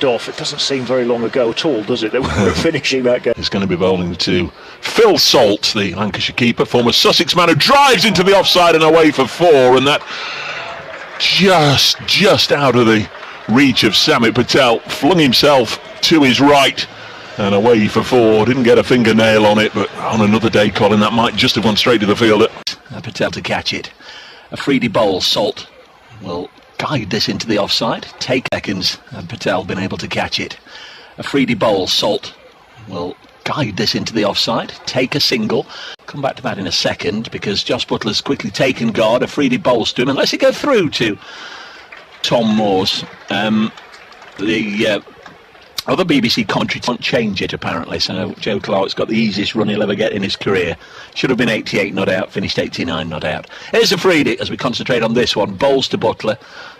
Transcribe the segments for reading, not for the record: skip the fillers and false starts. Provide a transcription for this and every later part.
left off. It doesn't seem very long ago at all, does it, that we were finishing that game. He's going to be bowling to Phil Salt, the Lancashire keeper, former Sussex man, who drives into the offside and away for 4, and that just out of the reach of Samit Patel, flung himself to his right and away for 4. Didn't get a fingernail on it, but on another day, Colin, that might just have gone straight to the fielder. Patel to catch it. Afridi bowls. Salt will guide this into the offside. Take seconds, and Patel been able to catch it. Afridi bowls. Salt will guide this into the offside. Take a single. Come back to that in a second, because Josh Butler's quickly taken guard. Afridi bowls to him, and lets it go through to Tom Moores. The other BBC commentary can't change it, apparently, so Joe Clark's got the easiest run he'll ever get in his career. Should have been 88 not out, finished 89 not out. Here's Afridi as we concentrate on this one. Bowls to Butler,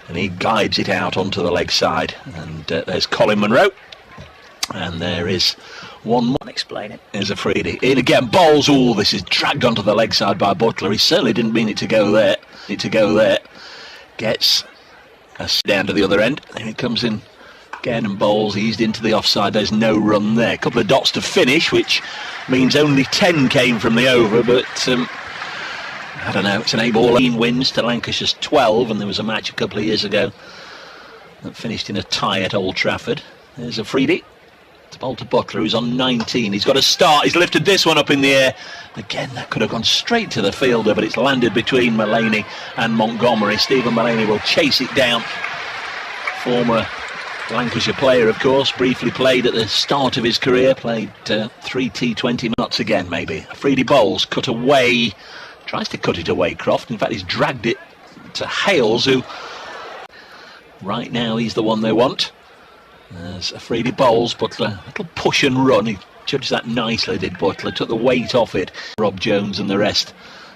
and he guides it out onto the leg side. And there's Colin Munro, and there is one more. Explain it. There's Afridi. In again, bowls. Oh, this is dragged onto the leg side by Butler. He certainly didn't mean it to go there. Gets down to the other end. Then it comes in again and bowls eased into the offside. There's no run there. A couple of dots to finish, which means only 10 came from the over, but I don't know, it's an 8-ball. Wins to Lancashire's 12, and there was a match a couple of years ago that finished in a tie at Old Trafford. There's Afridi. It's ball to Butler, who's on 19. He's got a start. He's lifted this one up in the air. Again, that could have gone straight to the fielder, but it's landed between Mullaney and Montgomery. Stephen Mullaney will chase it down. Former Lancashire player, of course, briefly played at the start of his career, played 3 T20 nuts again, maybe. Afridi bowls, cut away, tries to cut it away, Croft. In fact, he's dragged it to Hales, who right now he's the one they want. As Afridi bowls, Butler, a little push and run. He judged that nicely, did Butler, took the weight off it. Rob Jones and the rest.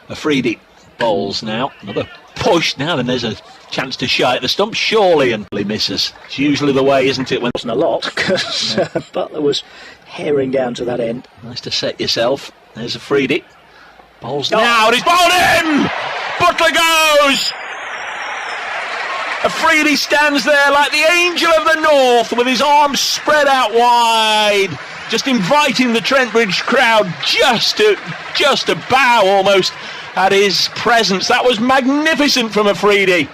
Afridi bowls now, another push now, then there's a chance to shy at the stump, surely, and he misses. It's usually the way, isn't it? When Wasn't a lot, because Butler was herring down to that end. Nice to set yourself. There's Afridi. Bowls now, and he's bowled in! Butler goes! Afridi stands there like the angel of the north with his arms spread out wide, just inviting the Trent Bridge crowd just to bow almost at his presence. That was magnificent from Afridi.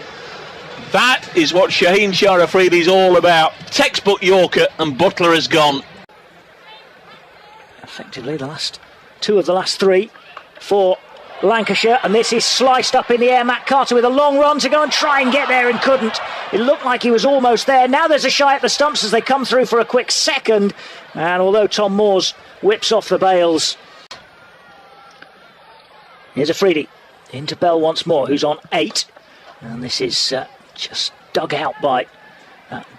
That is what Shaheen Shah Afridi's all about. Textbook Yorker, and Butler has gone. Effectively the last 2 of the last 3 for Lancashire, and this is sliced up in the air. Matt Carter with a long run to go and try and get there and couldn't. It looked like he was almost there. Now there's a shy at the stumps as they come through for a quick second, and although Tom Moores whips off the bails. Here's Afridi into Bell once more, who's on 8, and this is just dug out by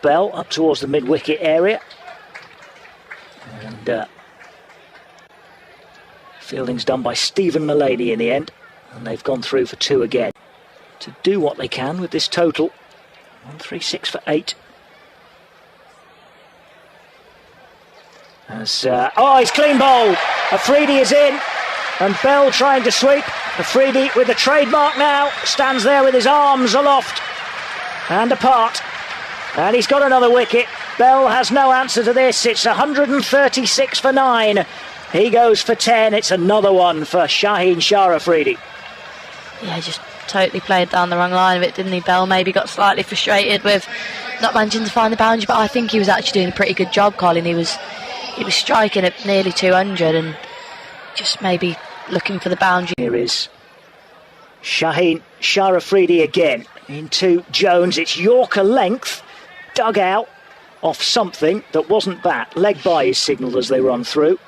Bell up towards the mid-wicket area, and fielding's done by Stephen Mullaney in the end, and they've gone through for 2 again to do what they can with this total. 136 for 8. As he's clean bowl. Afridi is in, and Bell trying to sweep. Afridi with the trademark now stands there with his arms aloft and apart, and he's got another wicket. Bell has no answer to this. It's 136 for 9. He goes for 10. It's another one for Shaheen Shah Afridi. Yeah, just totally played down the wrong line of it, didn't he? Bell maybe got slightly frustrated with not managing to find the boundary, but I think he was actually doing a pretty good job, Colin. He was striking at nearly 200 and just maybe looking for the boundary. Here is Shaheen Shah Afridi again into Jones. It's Yorker length, dug out off something that wasn't bat. Leg by is signalled as they run through.